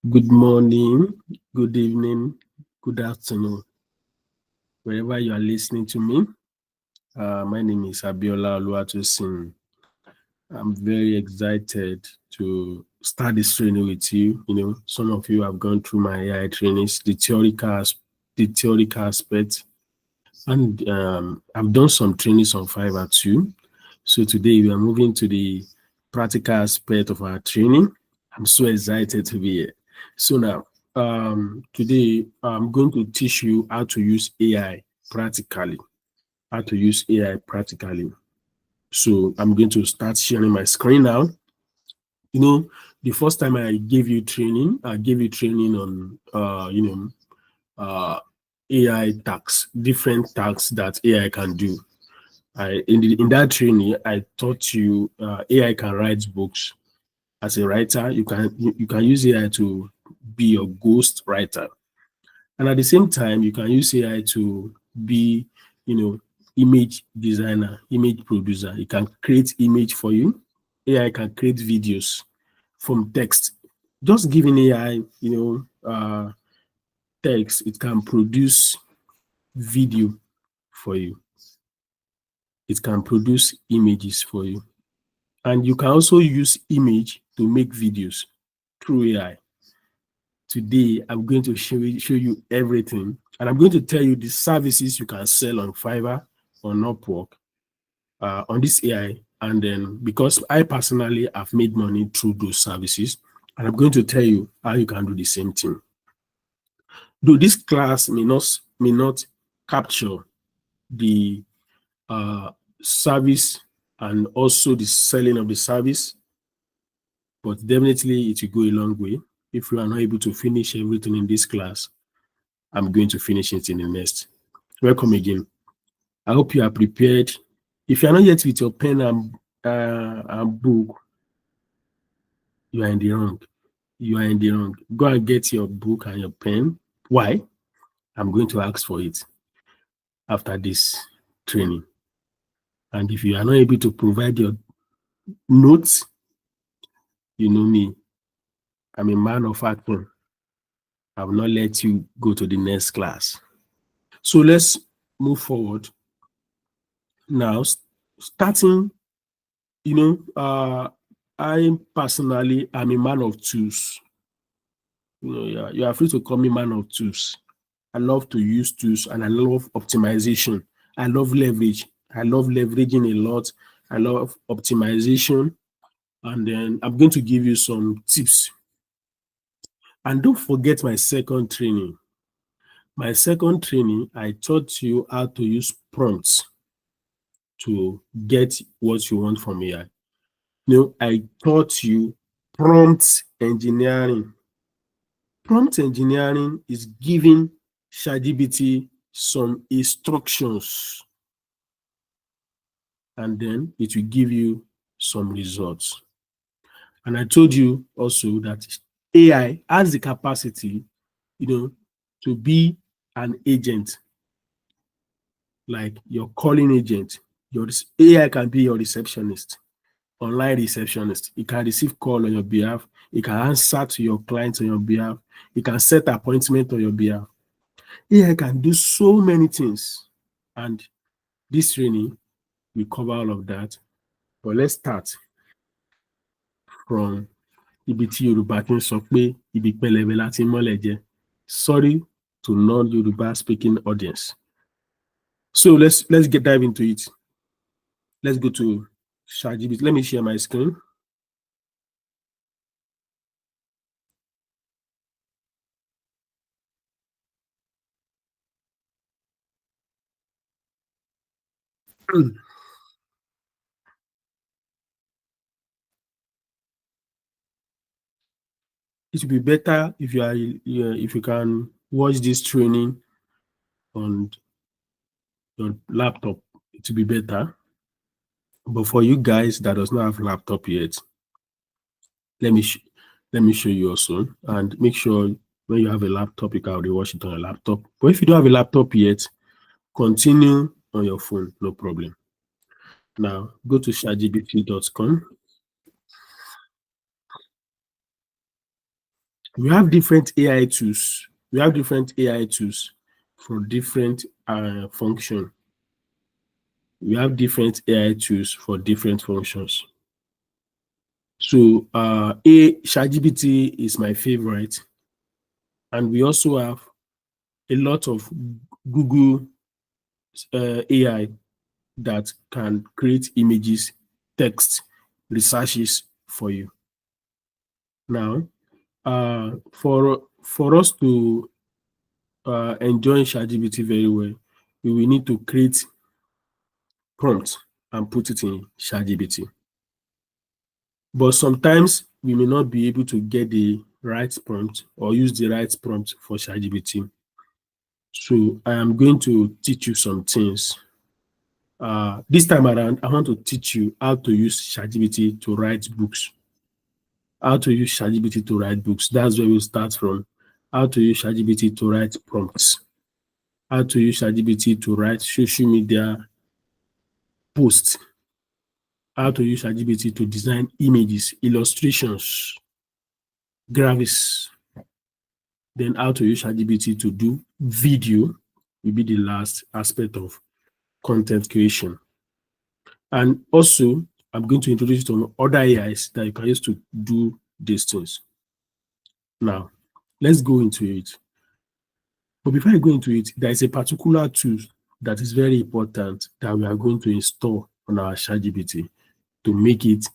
Good morning, good evening, good afternoon, wherever you are listening to me. My name is Abiola Oluwatosin. I'm very excited to start this training with you. Some of you have gone through my AI trainings, the theoretical aspect, and I've done some trainings on Fiverr too. So today we are moving to the practical aspect of our training. I'm so excited to be here. So now, today I'm going to teach you how to use AI practically. How to use AI practically. So I'm going to start sharing my screen now. The first time I gave you training, on AI tasks, different tasks that AI can do. In that training, I taught you AI can write books. As a writer, you can use AI to be your ghost writer, and at the same time, you can use AI to be, you know, image designer, image producer. It can create image for you. AI can create videos from text. Just giving AI, text, it can produce video for you. It can produce images for you. And you can also use image to make videos through AI. Today, I'm going to show you everything. And I'm going to tell you the services you can sell on Fiverr, on Upwork, on this AI. And then because I personally have made money through those services, and I'm going to tell you how you can do the same thing. Though this class may not capture the service and also the selling of the service, but definitely it will go a long way. If you are not able to finish everything in this class, I'm going to finish it in the next. Welcome again. I hope you are prepared. If you are not yet with your pen and book, you are in the wrong. You are in the wrong. Go and get your book and your pen. Why? I'm going to ask for it after this training. And if you are not able to provide your notes, you know me. I'm a man of action. I will not let you go to the next class. So let's move forward. Now, starting, I personally am a man of tools. You are free to call me man of tools. I love to use tools and I love optimization. I love leverage. I love leveraging a lot. I love optimization. And then I'm going to give you some tips. And don't forget my second training. My second training, I taught you how to use prompts to get what you want from AI. I taught you prompt engineering. Prompt engineering is giving ChatGPT some instructions, and then it will give you some results. And I told you also that AI has the capacity, to be an agent, like your calling agent. Your AI can be your receptionist, online receptionist. It can receive call on your behalf. It can answer to your clients on your behalf. It can set appointment on your behalf. AI can do so many things. And this training will cover all of that. But let's start from ibi tí Yorùbá ti ń sọ pé ibi pẹlẹbẹ láti mọ́lẹ̀ jẹ. Sorry to non-Yoruba speaking audience. So let's get dive into it. Let's go to ChatGPT. Let me share my screen. It would be better if if you can watch this training on your laptop. It would be better. But for you guys that does not have laptop yet, let me show you also, and make sure when you have a laptop, you can already watch it on your laptop. But if you don't have a laptop yet, continue on your phone, no problem. Now go to chatgpt.com. We have different AI tools. We have different AI tools for different function. We have different AI tools for different functions. So ChatGPT is my favorite, and we also have a lot of Google AI that can create images, text, researches for you. Now, for us to enjoy ChatGPT very well, we will need to create prompt and put it in ChatGPT. But sometimes we may not be able to get the right prompt or use the right prompt for ChatGPT. So I am going to teach you some things. This time around, I want to teach you how to use ChatGPT to write books. How to use ChatGPT to write books. That's where we start from. How to use ChatGPT to write prompts. How to use ChatGPT to write social media posts. How to use ChatGPT to design images, illustrations, graphics. Then how to use ChatGPT to do video will be the last aspect of content creation. And also, I'm going to introduce you to other AIs that you can use to do these things. Now, let's go into it. But before I go into it, there is a particular tool that is very important that we are going to install on our ChatGPT to make it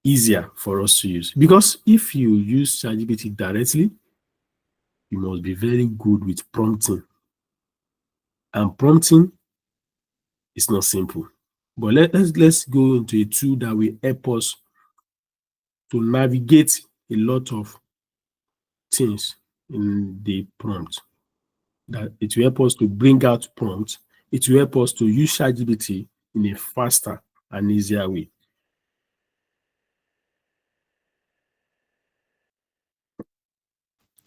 easier for us to use. Because if you use ChatGPT directly, you must be very good with prompting. And prompting is not simple. But let's go into a tool that will help us to navigate a lot of things in the prompt. That it will help us to bring out prompts. It will help us to use ChatGPT in a faster and easier way.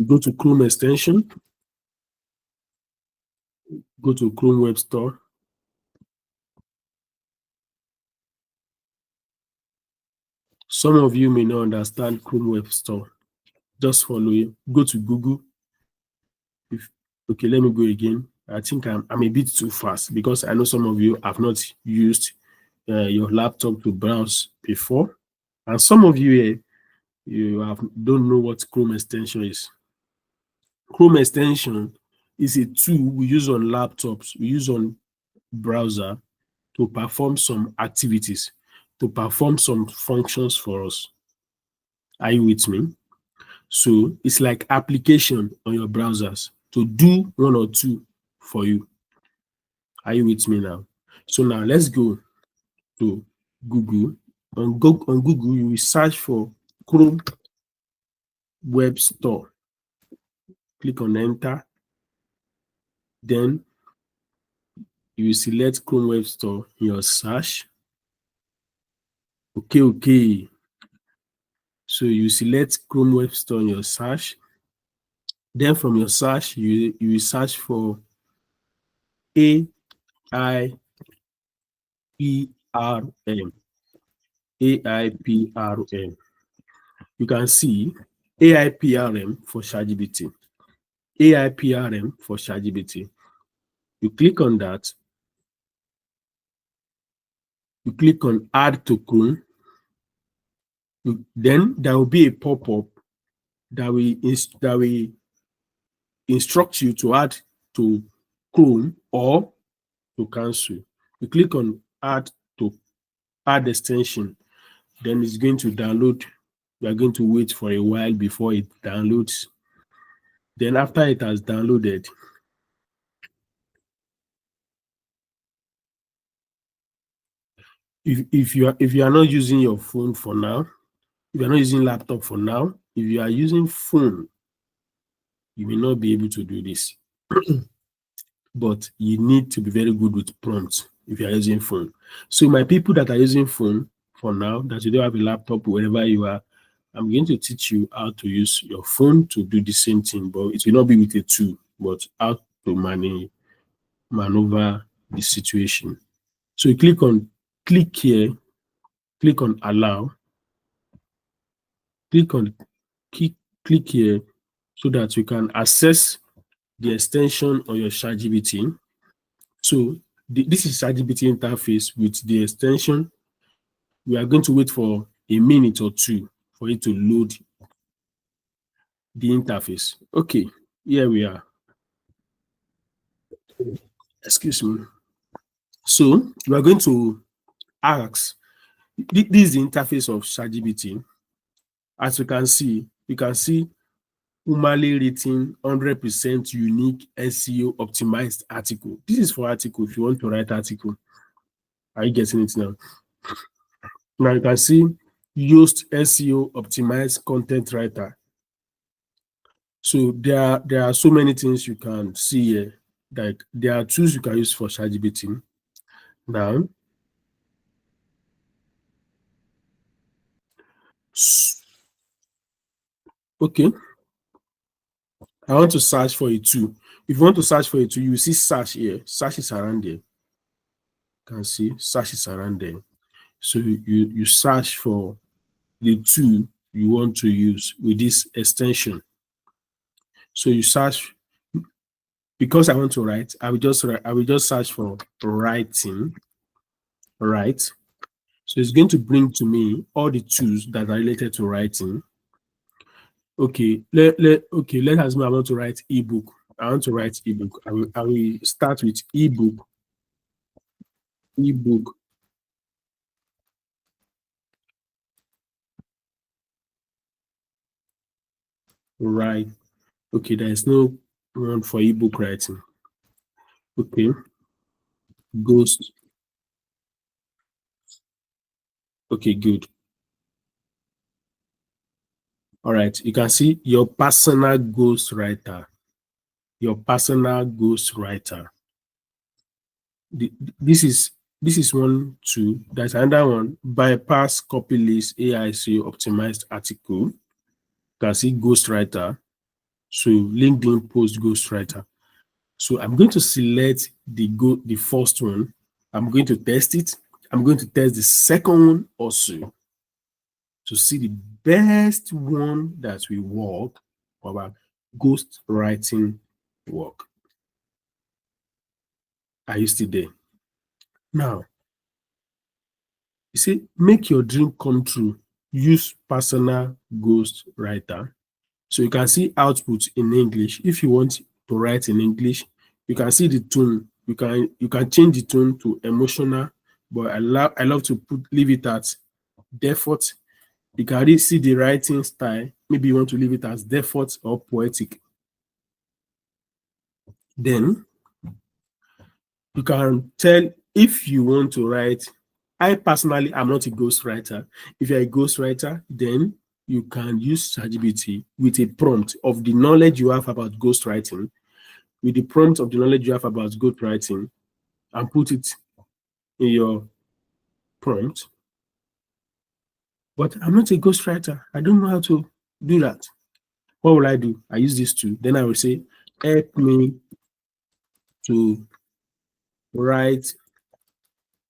Go to Chrome extension, go to Chrome Web Store. Some of you may not understand Chrome Web Store. Just follow it. Go to Google. Okay, let me go again. I think I'm a bit too fast because I know some of you have not used your laptop to browse before, and some of you here don't know what Chrome extension is. Chrome extension is a tool we use on laptops, we use on browser to perform some activities, to perform some functions for us. Are you with me? So it's like application on your browsers to do one or two for you. Are you with me now? So now let's go to Google. On Google, you will search for Chrome Web Store. Click on enter. Then you will select Chrome Web Store in your search. Okay. So you select Chrome Web Store in your search. Then from your search, you will search for AIPRM. AIPRM. You can see AIPRM for ChatGPT. AIPRM for ChatGPT. You click on that. You click on Add to Chrome. Then there will be a pop-up that will instruct you to add to Chrome or to cancel. You click on Add extension. Then it's going to download. You are going to wait for a while before it downloads. Then after it has downloaded, if you are not using your phone for now, if you are not using laptop for now, if you are using phone, you may not be able to do this. But you need to be very good with prompts if you are using phone. So my people that are using phone for now, that you don't have a laptop wherever you are, I'm going to teach you how to use your phone to do the same thing, but it will not be with a tool, but how to maneuver the situation. So you click here, click on allow, click here, so that you can access the extension on your ChatGPT. So this is ChatGPT interface with the extension. We are going to wait for a minute or two for it to load the interface. Okay, here we are. Excuse me. So we are going to ask, this is the interface of ChatGPT. As you can see humanly written 100% unique SEO optimized article. This is for article. If you want to write article, are you getting it now? Now you can see Yoast SEO optimized content writer. So there are so many things you can see here. Like there are tools you can use for ChatGPT. Now, okay, I want to search for a tool. If you want to search for a tool, you see search here. Search is around there. You can see search is around there. So you search for the tool you want to use with this extension. So you search, because I want to write, I will just search for writing, right? So it's going to bring to me all the tools that are related to writing. Okay, let's assume I want to write ebook. I want to write ebook. I will start with ebook. Ebook. Right. Okay, there is no one for ebook writing. Okay. Ghost. Okay, good. All right. You can see your personal ghostwriter. Your personal ghostwriter. This is one, two. There's another one. Bypass copylist AIC optimized article. You can see ghostwriter. So LinkedIn post ghostwriter. So I'm going to select the first one. I'm going to test it. I'm going to test the second one also to see the best one that will work for our ghost writing work. Are you still there? Now, you see, make your dream come true. Use personal ghost writer. So you can see output in English. If you want to write in English, you can see the tone. You can change the tone to emotional, but I love to leave it at default. You can really see the writing style. Maybe you want to leave it as default or poetic. Then you can tell if you want to write. I personally am not a ghostwriter. If you're a ghostwriter, then you can use ChatGPT with a prompt of the knowledge you have about ghostwriting, with the prompt of the knowledge you have about ghostwriting, and put it in your prompt. But I'm not a ghostwriter. I don't know how to do that. What will I do? I use this tool. Then I will say, help me to write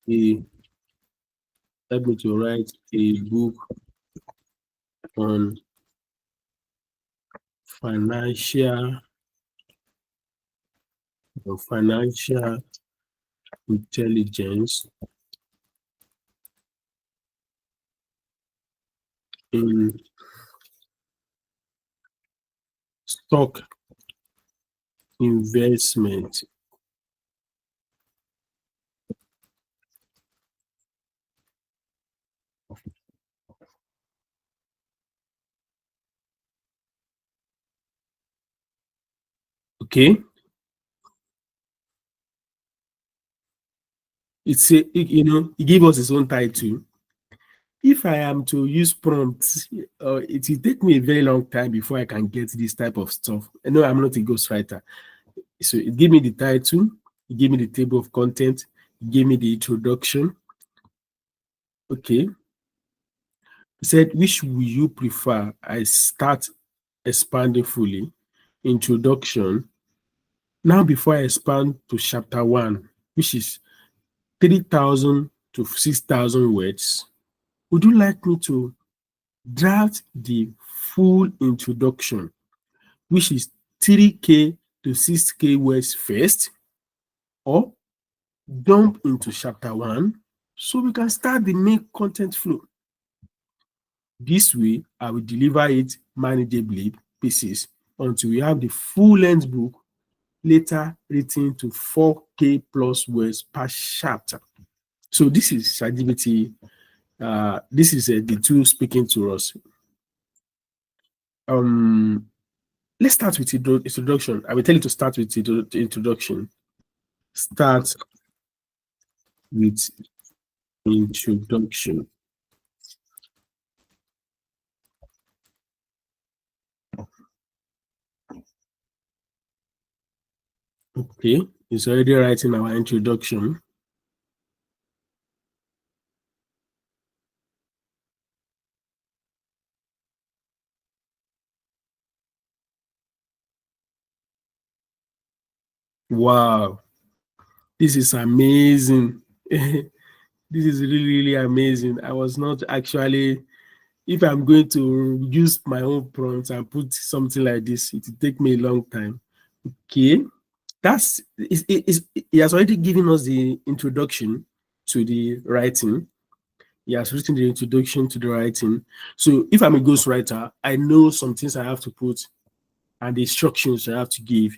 a book on financial financial intelligence in stock investment. Okay. He gave us his own title. If I am to use prompts, it will take me a very long time before I can get this type of stuff. I know I'm not a ghostwriter. So it gave me the title, it gave me the table of content, it gave me the introduction. Okay. He said, which will you prefer? I start expanding fully. Introduction. Now, before I expand to chapter 1, which is 3,000 to 6,000 words, would you like me to draft the full introduction? which is 3K to 6K words first, or jump into chapter 1 so we can start the main content flow. This way, I will deliver it manageably pieces until we have the full-length book, later written to 4K plus words per chapter. So this is ChatGPT. This is the tool speaking to us. Let's start with introduction. I will tell you to start with the introduction. Start with introduction. Okay, it's already writing our introduction. Wow, this is amazing. This is really, really amazing. I was not actually, if I'm going to use my own prompts and put something like this, it will take me a long time. Okay, he has already given us the introduction to the writing. He has written the introduction to the writing. So if I'm a ghostwriter, I know some things I have to put and the instructions I have to give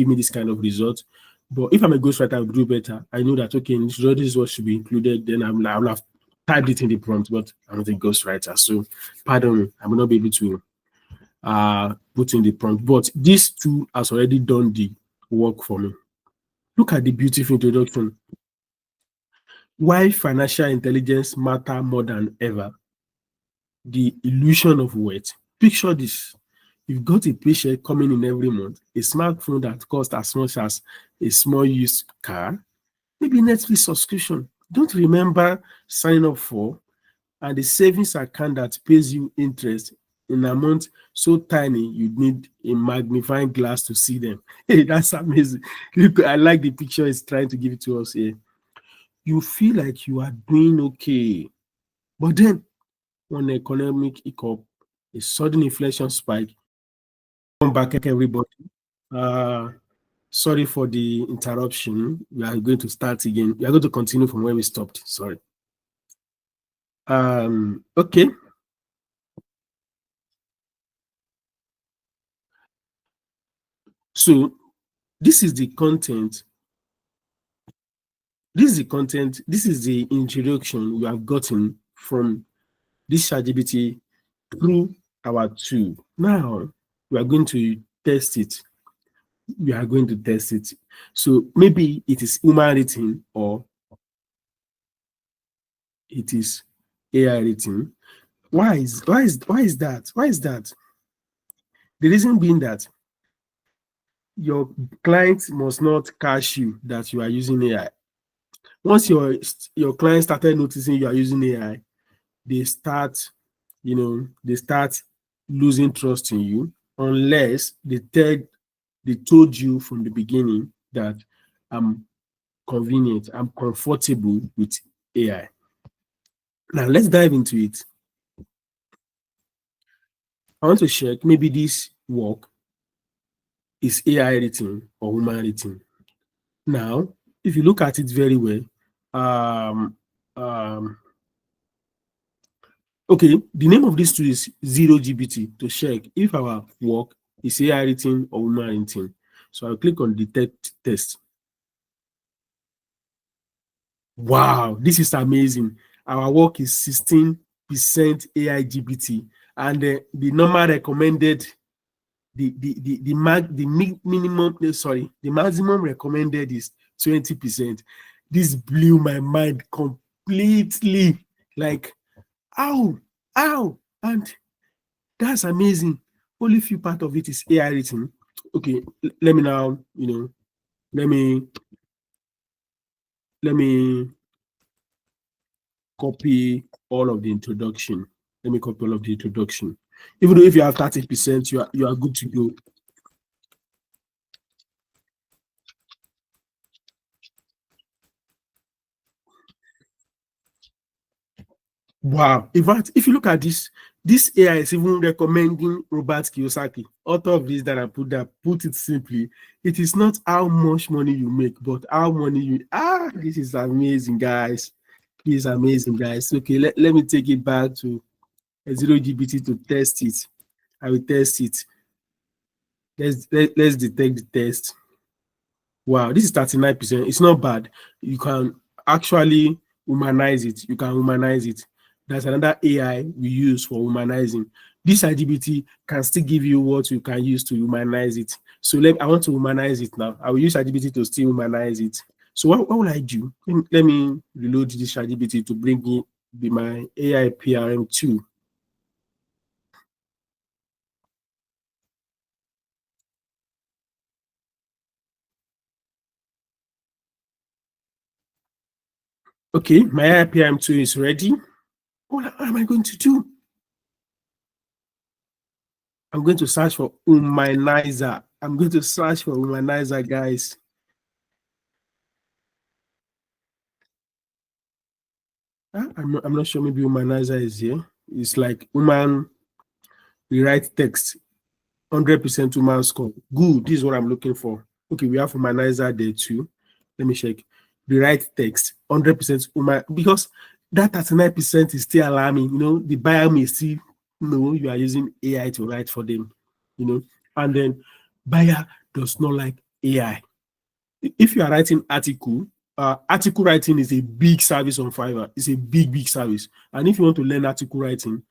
me this kind of result. But if I'm a ghostwriter, I will do better. I know that, okay, this is what should be included. Then I will have typed it in the prompt, but I'm not a ghostwriter. So pardon me, I will not be able to put in the prompt. But this tool has already done the work for me. Look at the beautiful introduction. Why financial intelligence matter more than ever. The illusion of wealth. Picture this. You've got a paycheck coming in every month, a smartphone that costs as much as a small used car, maybe Netflix subscription. Don't remember signing up for, and the savings account that pays you interest in a month so tiny you need a magnifying glass to see them. Hey, that's amazing. Look, I like the picture it's trying to give it to us here. You feel like you are doing okay, but then one economic hiccup, a sudden inflation spike, come back everybody. Uh, Sorry for the interruption. We are going to start again. We are going to continue from where we stopped. Sorry. Okay. So this is the content. This is the content. This is the introduction we have gotten from this ChatGPT through our tool. Now we are going to test it. We are going to test it. So maybe it is human written or it is AI written. Why is that? Why is that? The reason being that your client must not catch you that you are using AI. Once your client started noticing you are using AI, they start, they start losing trust in you unless they told you from the beginning that I'm convenient, I'm comfortable with AI. Now let's dive into it. I want to check maybe this work is AI written or human written. Now, if you look at it very well, um, um, okay, the name of this tool is Zero GPT to check if our work is AI written or human written. So I'll click on detect test. Wow, this is amazing. Our work is 16% AI GPT, and the normal recommended, the maximum recommended is 20%. This blew my mind completely. Like, ow, ow, and that's amazing. Only few part of it is AI written. Okay, let me now, let me let me copy all of the introduction. Let me copy all of the introduction. Even though if you have 30%, you are good to go. Wow. In fact, if you look at this AI is even recommending Robert Kiyosaki, author of this that I put that put it simply, it is not how much money you make, but how money you this is amazing, guys. This is amazing, guys. Okay, let me take it back to zero GBT to test it. I will test it. Let's detect the test. Wow, this is 39%. It's not bad. You can actually humanize it. You can humanize it. That's another AI we use for humanizing. This IGBT can still give you what you can use to humanize it. So I want to humanize it now. I will use IGBT to still humanize it. So what will I do? Let me reload this IGBT to bring in my AI PRM2. Okay, my AI PRM2 is ready. What am I going to do? I'm going to search for humanizer. I'm going to search for humanizer, guys. I'm not sure. Maybe humanizer is here. It's like human rewrite text, 100% human score. Good. This is what I'm looking for. Okay, we have humanizer there too. Let me check. Rewrite text, 100% human, because that 39% is still alarming. The buyer may still know you are using AI to write for them. And then buyer does not like AI. If you are writing article writing is a big service on Fiverr. It's a big, big service. And if you want to learn article writing,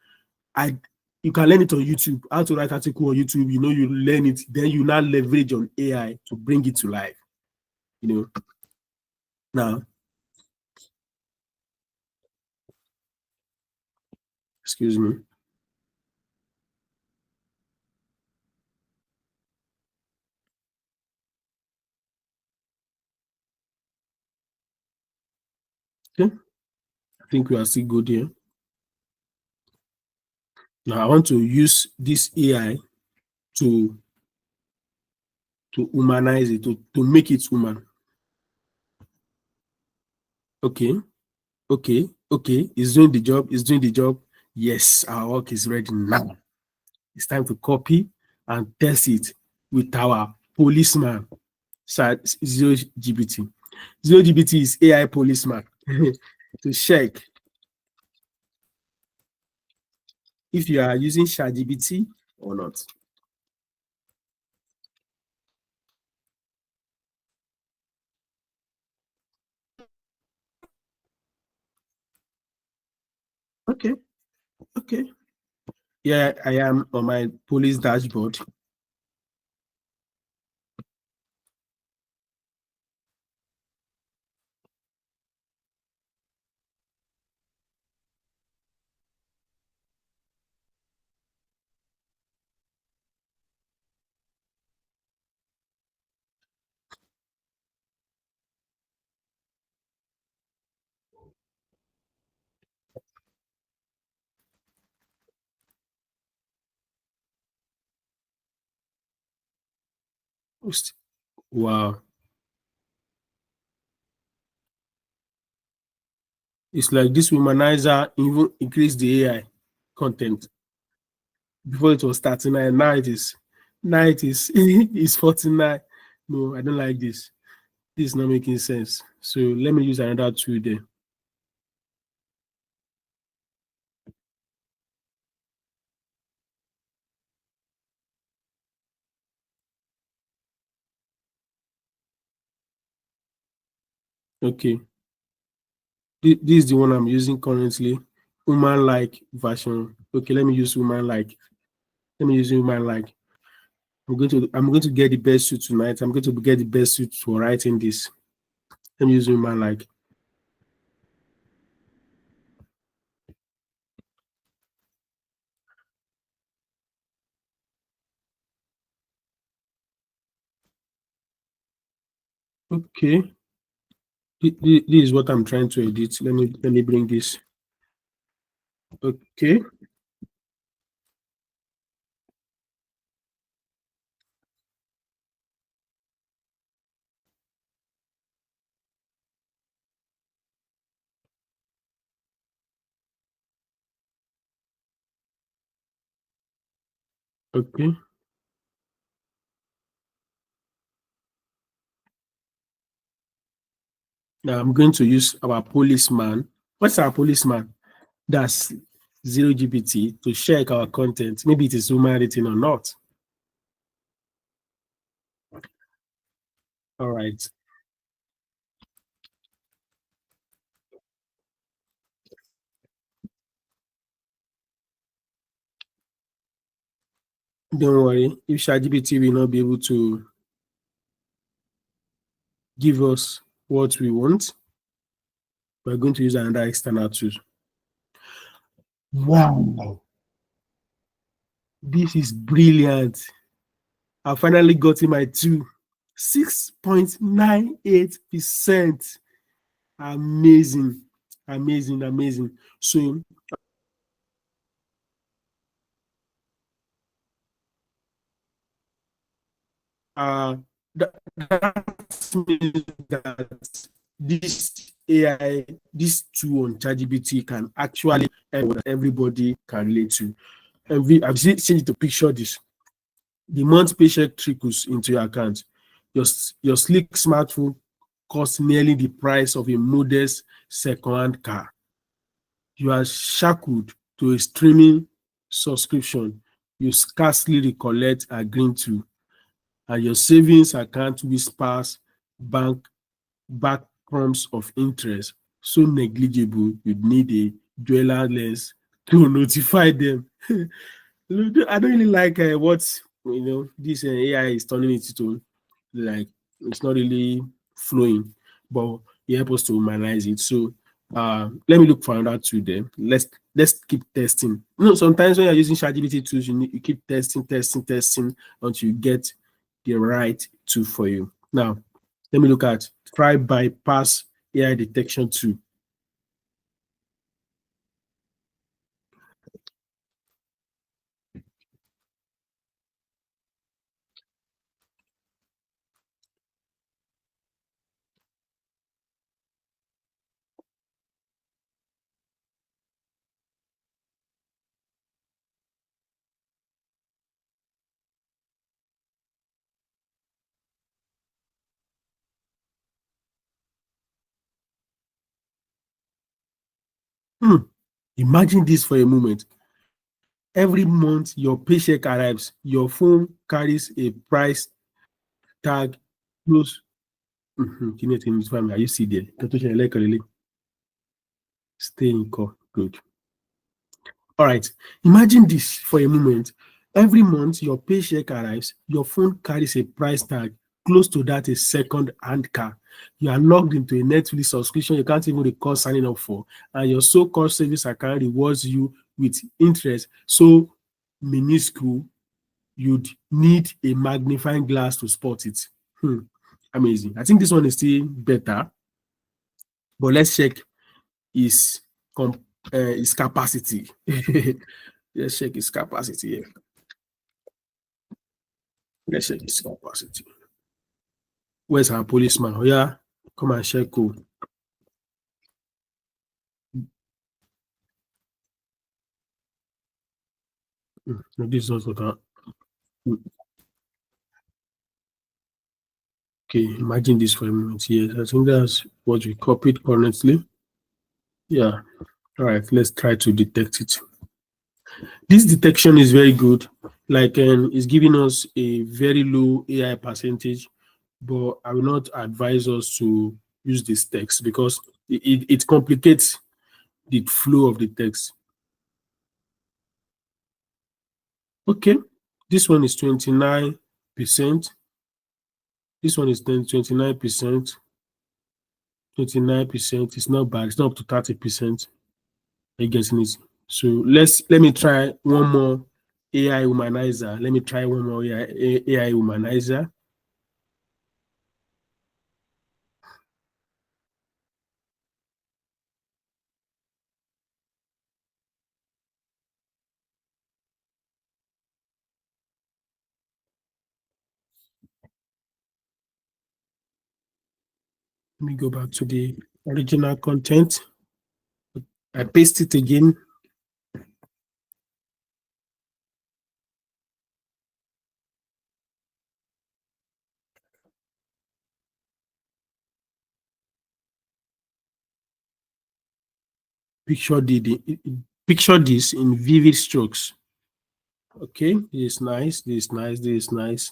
I you can learn it on YouTube. How to write article on YouTube, you learn it, then you now leverage on AI to bring it to life. You know. Now, excuse me. Okay, I think we are still good here. Now I want to use this AI to humanize it, to make it human. Okay, okay. It's doing the job, it's doing the job. Yes, our work is ready now. It's time to copy and test it with our policeman, Zero GBT. Zero GBT is AI policeman to check if you are using ChatGPT or not. Okay, okay. Yeah, I am on my police dashboard. Wow. It's like this womanizer even increase the AI content. Before it was 39, now it is it's 49. No, I don't like this. This is not making sense. So let me use another tool there. Okay. This is the one I'm using currently. Human like version. Okay, let me use human like. Let me use human like. I'm going to get the best suit tonight. I'm going to get the best suit for writing this. Let me use human like. Okay. This is what I'm trying to edit. Let me bring this. Okay. Okay. Now I'm going to use our policeman. What's our policeman? That's zero GPT to check our content. Maybe it is human written or not. All right. Don't worry. If ChatGPT will not be able to give us what we want, we're going to use another external tool. Wow. This is brilliant. I finally got in my two. 6.98%. Amazing. Amazing. Amazing. So uh that, that means that this AI, this tool on ChatGPT can actually help that everybody can relate to. I've seen it to picture this. The month paycheck trickles into your account. Your sleek smartphone costs nearly the price of a modest second-hand car. You are shackled to a streaming subscription you scarcely recollect agreeing to, and your savings account whispers bank back crumbs of interest so negligible you'd need a dweller lens to notify them. I don't really like what this AI is turning it to. Like it's not really flowing, but it helps us to humanize it. So let me look for another tool then. Let's keep testing. Sometimes when you're using ChatGPT tools, you keep testing until you get the right tool for you. Now, let me look at try bypass AI detection tool. Hmm. Imagine this for a moment. Every month your paycheck arrives, your phone carries a price tag close. Kí ni ètò family? Are you see there? Nǹkan tó ṣẹlẹ̀ lẹ́ẹ̀kan lélẹ̀. Stay in call. Good. All right. Imagine this for a moment. Every month your paycheck arrives, your phone carries a price tag close to that a second-hand car. You are logged into a Netflix subscription you can't even recall signing up for, and your so-called savings account rewards you with interest so minuscule you'd need a magnifying glass to spot it. Amazing. I think this one is still better, but let's check his his capacity. Let's check his capacity here. Let's check his capacity. Where's our policeman? Oh yeah, come and check. No, this is also that. Okay, imagine this for a moment. Yes, I think that's what we copied currently. Yeah. All right, let's try to detect it. This detection is very good. Like it's giving us a very low AI percentage, but I will not advise us to use this text because it complicates the flow of the text. Okay, this one is 29%. This one is 29%. 29%. It's not bad. It's not up to 30%. Are you getting it? So let me try one more AI humanizer. Let me try one more AI humanizer. Let me go back to the original content. I paste it again. Picture picture this in vivid strokes. Okay, this is nice, this is nice, this is nice.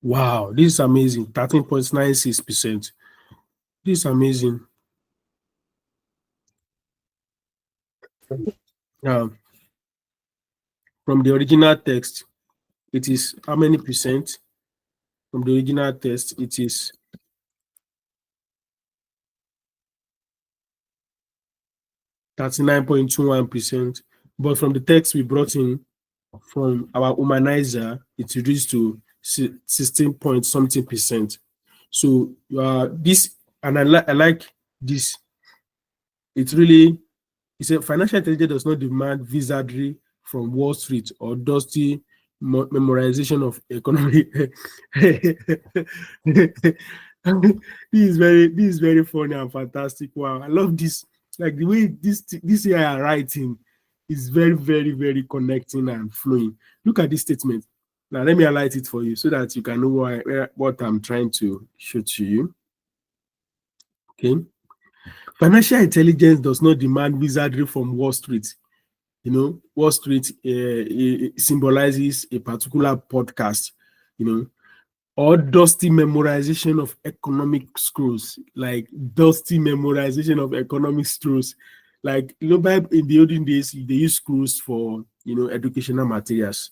Wow, this is amazing. 13.96%. This is amazing. Now, from the original text, it is how many percent? From the original text, it is 39.21%. But from the text we brought in from our humanizer, it reduced to 16 point something percent. So this, and I like this. It's really, it's a financial intelligence does not demand wizardry from Wall Street or dusty memorization of economic. This is very funny and fantastic. Wow, I love this. Like the way this AI are writing is very connecting and flowing. Look at this statement. Now let me highlight it for you so that you can know what I'm trying to show to you. Okay. Financial intelligence does not demand wizardry from Wall Street. You know, Wall Street symbolizes a particular podcast, you know, or dusty memorization of economic scrolls, like dusty memorization of economic scrolls. Like, you know, back in the olden days, they use scrolls for, you know, educational materials.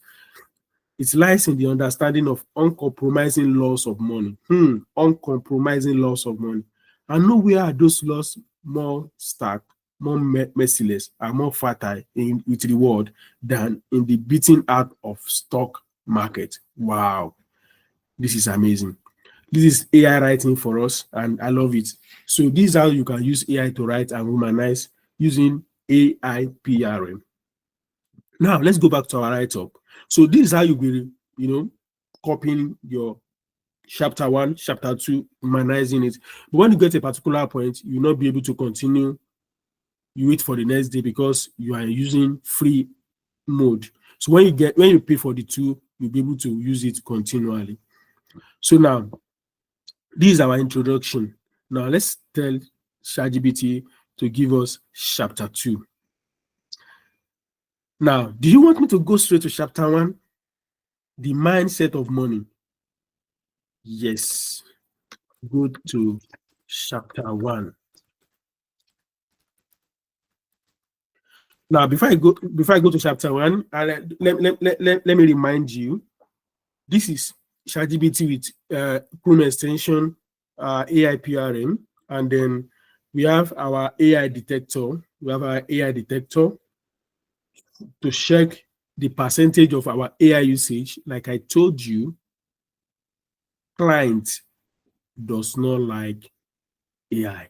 It lies in the understanding of uncompromising laws of money. Uncompromising laws of money. And nowhere are those laws more stark, more merciless, and more fertile with reward than in the beating out of stock market. Wow, this is amazing. This is AI writing for us, and I love it. So this is how you can use AI to write and humanize using AI PRM. Now let's go back to our write-up. So this is how you will, you know, copying your chapter 1, chapter 2, humanizing it. But when you get a particular point, you will not be able to continue. You wait for the next day because you are using free mode. So when you pay for the tool, you'll be able to use it continually. So now, this is our introduction. Now let's tell ChatGPT to give us chapter 2. Now, do you want me to go straight to chapter 1? The mindset of money. Yes. Go to chapter 1. Now, before I go to chapter 1, let me remind you, this is ChatGPT with Chrome extension, AI PRM, and then we have our AI detector. We have our AI detector to check the percentage of our AI usage. Like I told you, client does not like AI.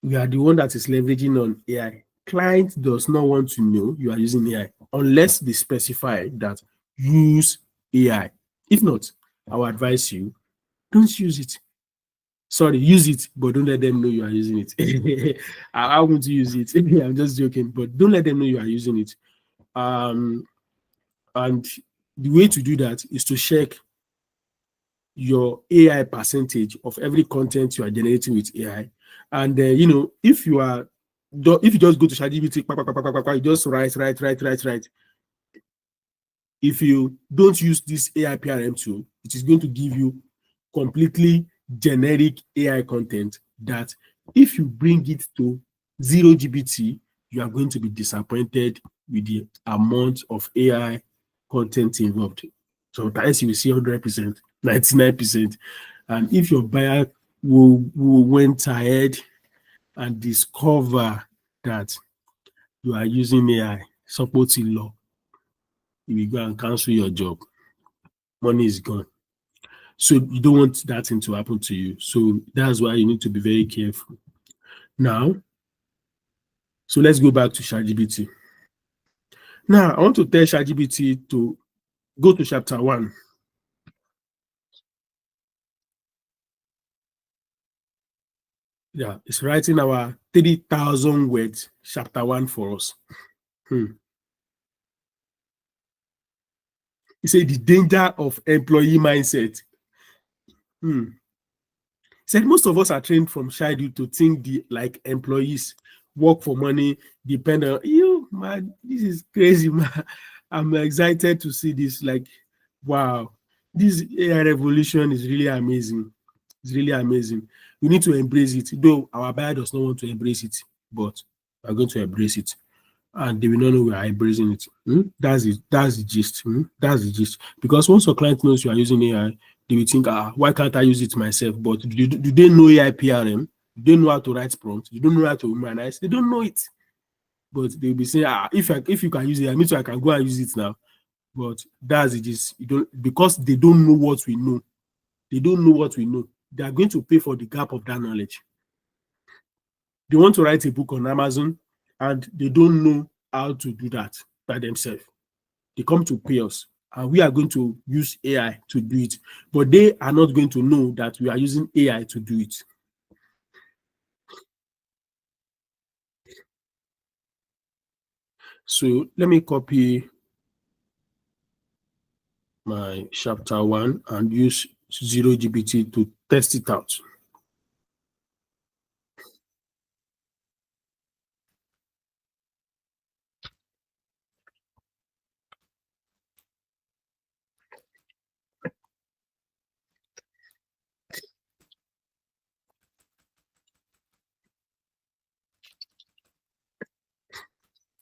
We are the one that is leveraging on AI. Client does not want to know you are using AI unless they specify that use AI. If not, I will advise you, don't use it. Sorry, use it, but don't let them know you are using it. I won't use it. I'm just joking, but don't let them know you are using it. And the way to do that is to check your AI percentage of every content you are generating with AI. And you know, if you just go to ChatGPT, you just write. If you don't use this AI PRM tool, it is going to give you completely generic AI content that if you bring it to 0GPT, you are going to be disappointed with the amount of AI content involved. Sometimes you will see 100%, 99%. And if your buyer we went ahead and discover that you are using AI, supporting law, you will go and cancel your job. Money is gone. So you don't want that thing to happen to you. So that's why you need to be very careful. Now, so let's go back to ChatGPT. Now, I want to tell ChatGPT to go to chapter 1. Yeah, it's writing our 3,000 words, chapter 1 for us. He said the danger of employee mindset. He said most of us are trained from childhood to think like employees, work for money, depend on you, man. This is crazy, man. I'm excited to see this. Like, wow, this AI revolution is really amazing. It's really amazing. We need to embrace it, though our buyer does not want to embrace it, but we're going to embrace it. And they will not know we are embracing it. That's it. That's the gist. That's the gist. Because once your client knows you are using AI, they will think, why can't I use it myself? But do they know AI PRM? Do they know how to write prompts? They don't know how to humanize. They don't know it. But they'll be saying, if you can use it, me too, I can go and use it now. But that's the gist. Because they don't know what we know. They don't know what we know. They are going to pay for the gap of that knowledge. They want to write a book on Amazon and they don't know how to do that by themselves. They come to pay us and we are going to use AI to do it. But they are not going to know that we are using AI to do it. So let me copy my chapter 1 and use ZeroGPT to test it out.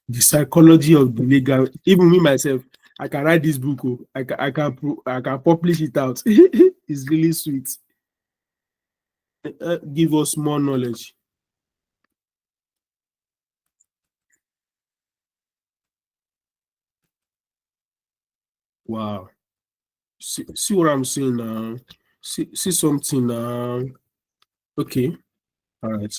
The psychology of the legal, even me myself, I can write this book. I can publish it out. It's really sweet. Give us more knowledge. Wow. See what I'm saying now. See something now. Okay. All right.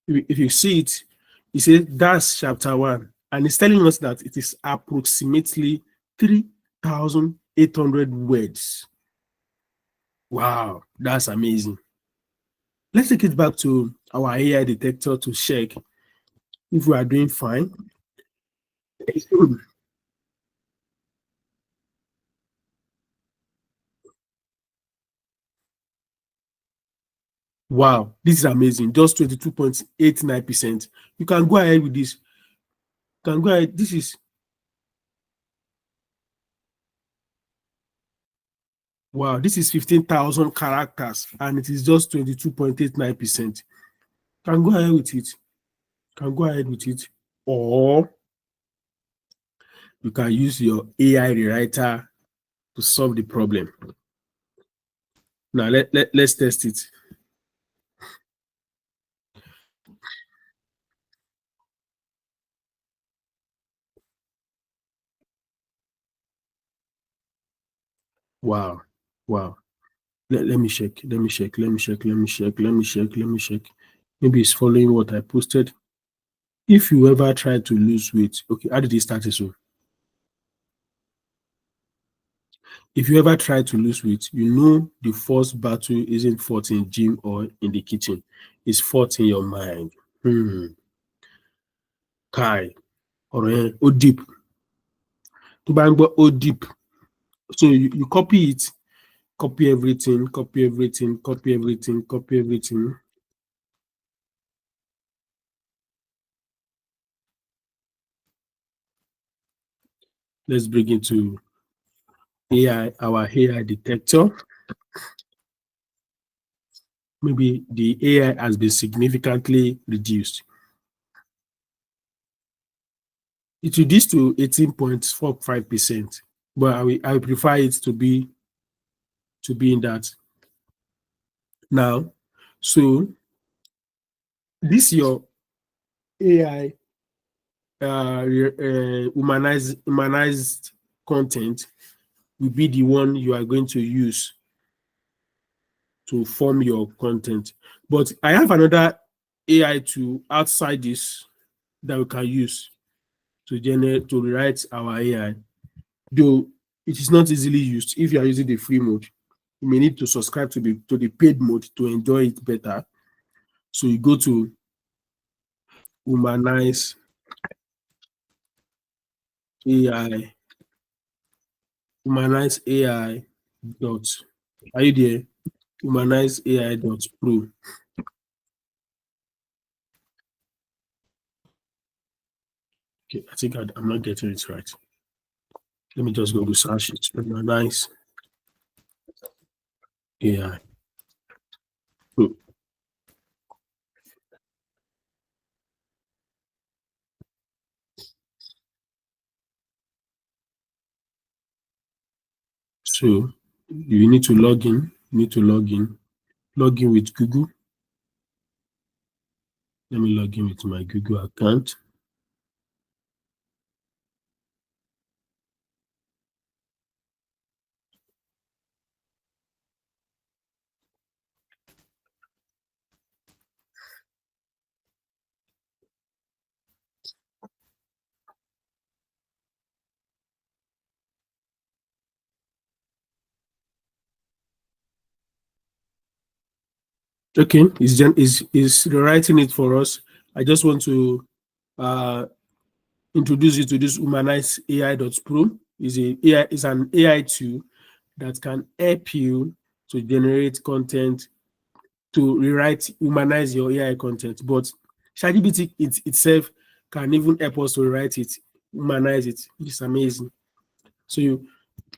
If you see it, you say that's chapter 1, and it's telling us that it is approximately 3,800 words. Wow, that's amazing. Let's take it back to our AI detector to check if we are doing fine. Wow, this is amazing. Just 22.89%. You can go ahead with this. You can go ahead. This is wow, this is 15,000 characters and it is just 22.89%. Can go ahead with it. Can go ahead with it. Or you can use your AI rewriter to solve the problem. Now let's test it. Wow. Wow. Let me check. Let me check. Let me check. Let me check. Let me check. Let me check. Maybe it's following what I posted. If you ever try to lose weight, okay, how did it start this one? If you ever try to lose weight, you know the first battle isn't fought in gym or in the kitchen. It's fought in your mind. Kai, ọ̀rọ̀ yẹn ó deep. Tó bá ń gbọ́ ó deep. So you copy it, copy everything, copy everything, copy everything, copy everything. Let's bring it to AI, our AI detector. Maybe the AI has been significantly reduced. It reduced to 18.45%. but I prefer it to be in that. Now, so this your AI humanized content will be the one you are going to use to form your content. But I have another AI tool outside this that we can use to generate to rewrite our AI. Though it is not easily used. If you are using the free mode, you may need to subscribe to the paid mode to enjoy it better. So you go to humanize AI, humanize AI dot. Are you there? Humanize AI dot pro. Okay, I think I'm not getting it right. Let me just go to search it. Humanize AI Pro. So you need to log in. You need to log in. Log in with Google. Let me log in with my Google account. Okay, is rewriting it for us. I just want to uh, introduce you to this Humanize AI.pro. Is an AI tool that can help you to generate content, to rewrite, humanize your AI content. But ChatGPT itself can even help us to rewrite it, humanize it, which is amazing. So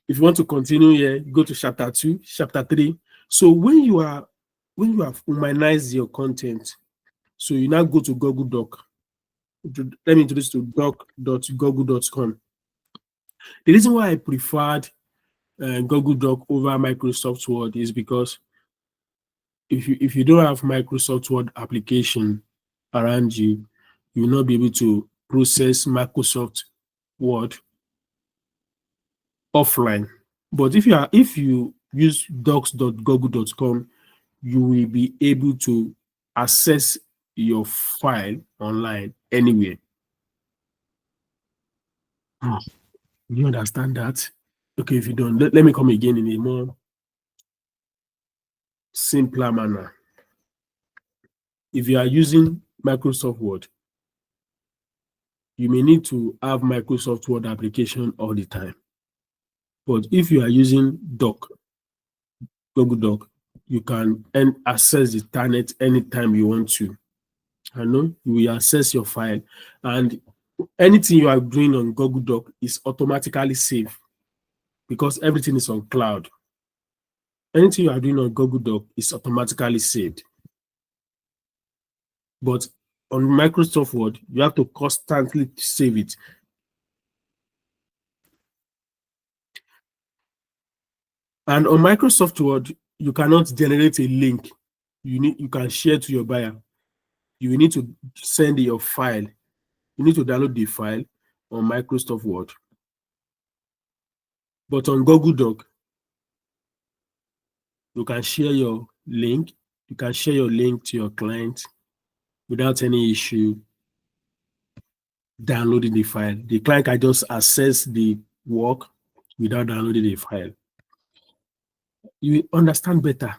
if you want to continue here, you go to chapter 2, chapter 3. So when you have humanized your content, so you now go to Google Doc. Let me introduce to doc.google.com. The reason why I preferred Google Doc over Microsoft Word is because if you don't have Microsoft Word application around you, you will not be able to process Microsoft Word offline. But if you use docs.google.com, you will be able to access your file online anywhere. Hmm. You understand that? Okay, if you don't, let me come again in a more simpler manner. If you are using Microsoft Word, you may need to have Microsoft Word application all the time. But if you are using Google Doc, you can access the internet anytime you want to. I know you will access your file, and anything you are doing on Google Doc is automatically saved because everything is on cloud. Anything you are doing on Google Doc is automatically saved. But on Microsoft Word, you have to constantly save it. And on Microsoft Word, you cannot generate a link. You can share to your buyer. You will need to send your file. You need to download the file on Microsoft Word. But on Google Doc, you can share your link. You can share your link to your client without any issue downloading the file. The client can just access the work without downloading the file. You will understand better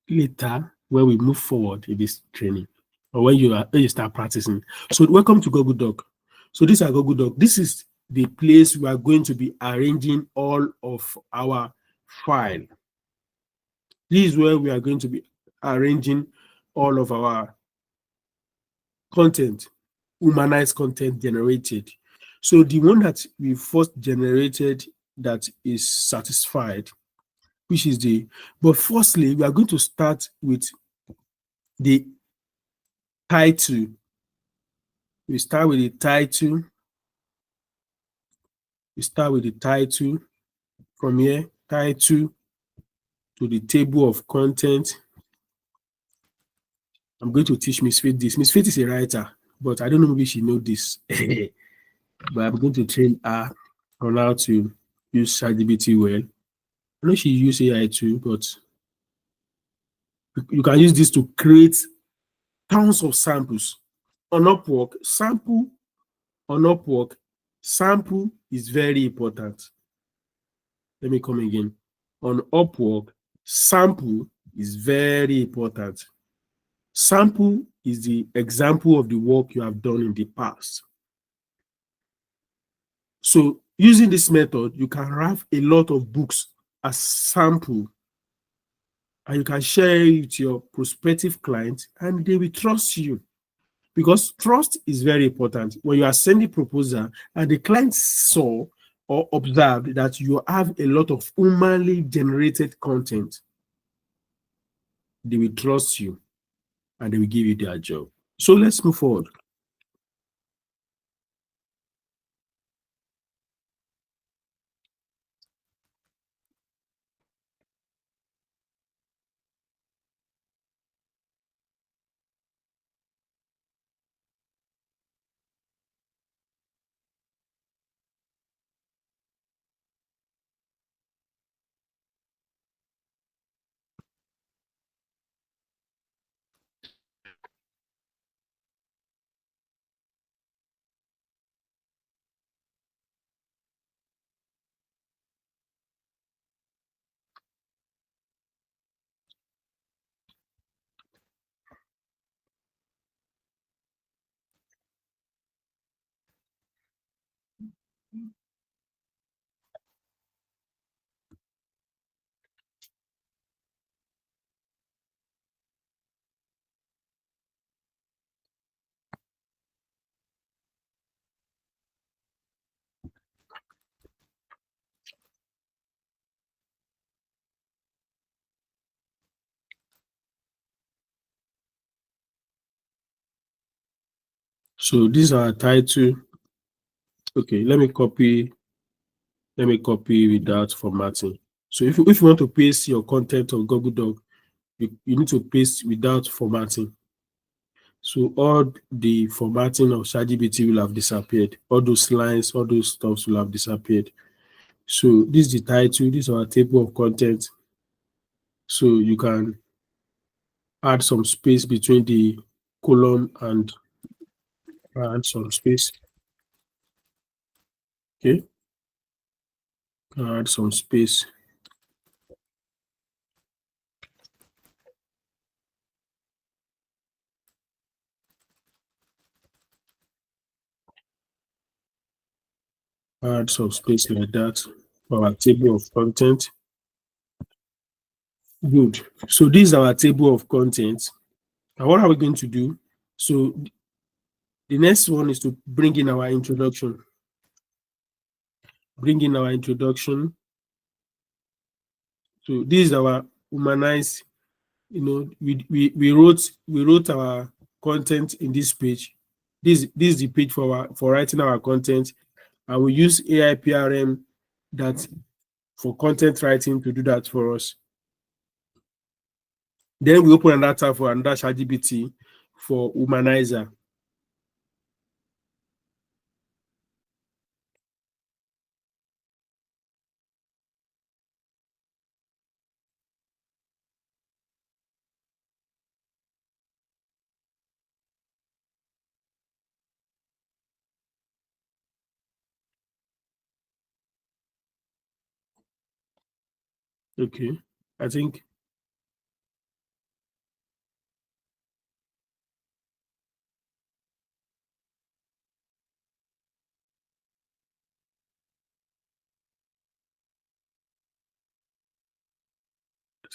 later when we move forward in this training or when you start practicing. So welcome to Google Doc. So these are Google Doc. This is the place we are going to be arranging all of our file. This is where we are going to be arranging all of our content, humanized content generated. So the one that we first generated that is satisfied, which is but firstly, we are going to start with the title. We start with the title. We start with the title. from here, title to the table of content. I'm going to teach Miss Faith this. Miss Faith is a writer, but I don't know, maybe she knows this. But I'm going to train her on how to use ChatGPT well. I know she uses AI too, but you can use this to create tons of samples. On Upwork, sample is very important. Let me come again. On Upwork, sample is very important. Sample is the example of the work you have done in the past. So using this method, you can have a lot of books as sample, and you can share it with your prospective clients, and they will trust you, because trust is very important. When you are sending proposal and the client saw or observed that you have a lot of humanly generated content, they will trust you and they will give you their job. So let's move forward. So these are title. Okay, let me copy without formatting. So if you want to paste your content on Google Doc, you need to paste without formatting. So all the formatting of ChatGPT will have disappeared. All those lines, all those stuffs will have disappeared. So this is the title, this is our table of content. So you can add some space between the column and add some space. Okay, add some space. Add some space like that for our table of content. Good. So this is our table of content. And what are we going to do? So the next one is to bring in our introduction. Bring in our introduction. So this is our humanized, we wrote our content in this page. This is the page for writing our content, and we use AI PRM that for content writing to do that for us. Then we open another tab for another ChatGPT for humanizer. Okay, I think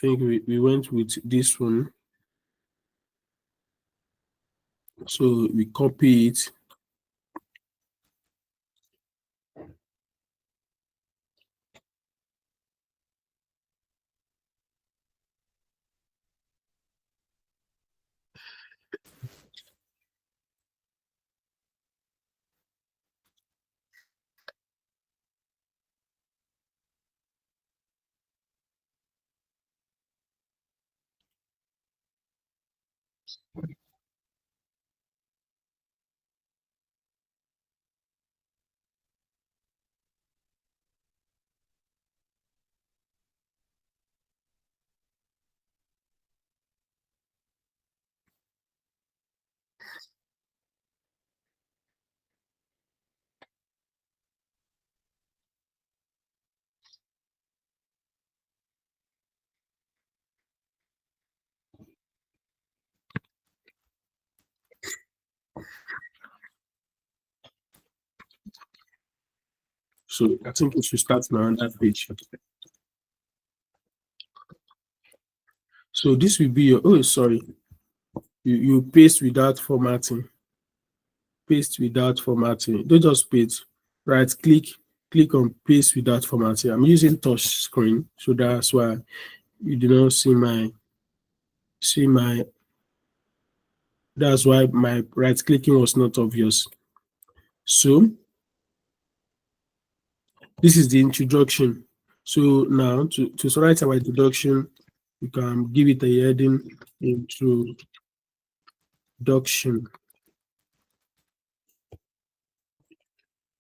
we went with this one. So we copy it. So I think we should start now on that page. So this will be your, oh, sorry, you paste without formatting. Paste without formatting. Don't just paste. Right click on paste without formatting. I'm using touch screen, so that's why you do not see my that's why my right clicking was not obvious. So this is the introduction. So now to write our introduction, you can give it a heading, introduction.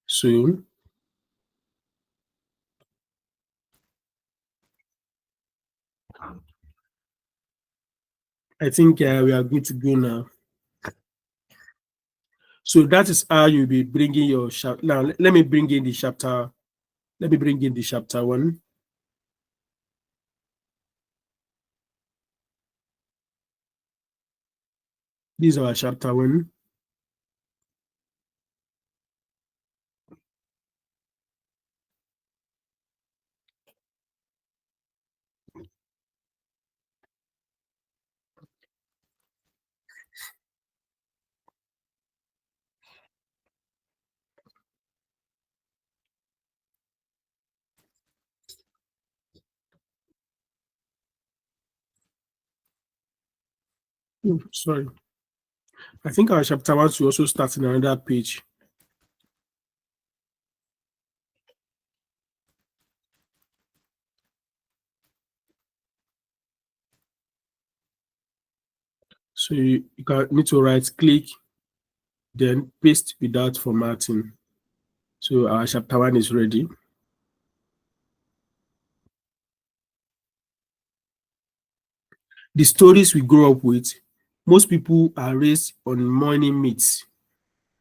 So I think we are good to go now. So that is how you'll be bringing your chapter. Now, let me bring in the chapter. Let me bring in the chapter one. This is our chapter one. Oh, sorry. I think our chapter one should also start in another page. So you can need to right click, then paste without formatting. So our chapter one is ready. The stories we grow up with, most people are raised on money myths.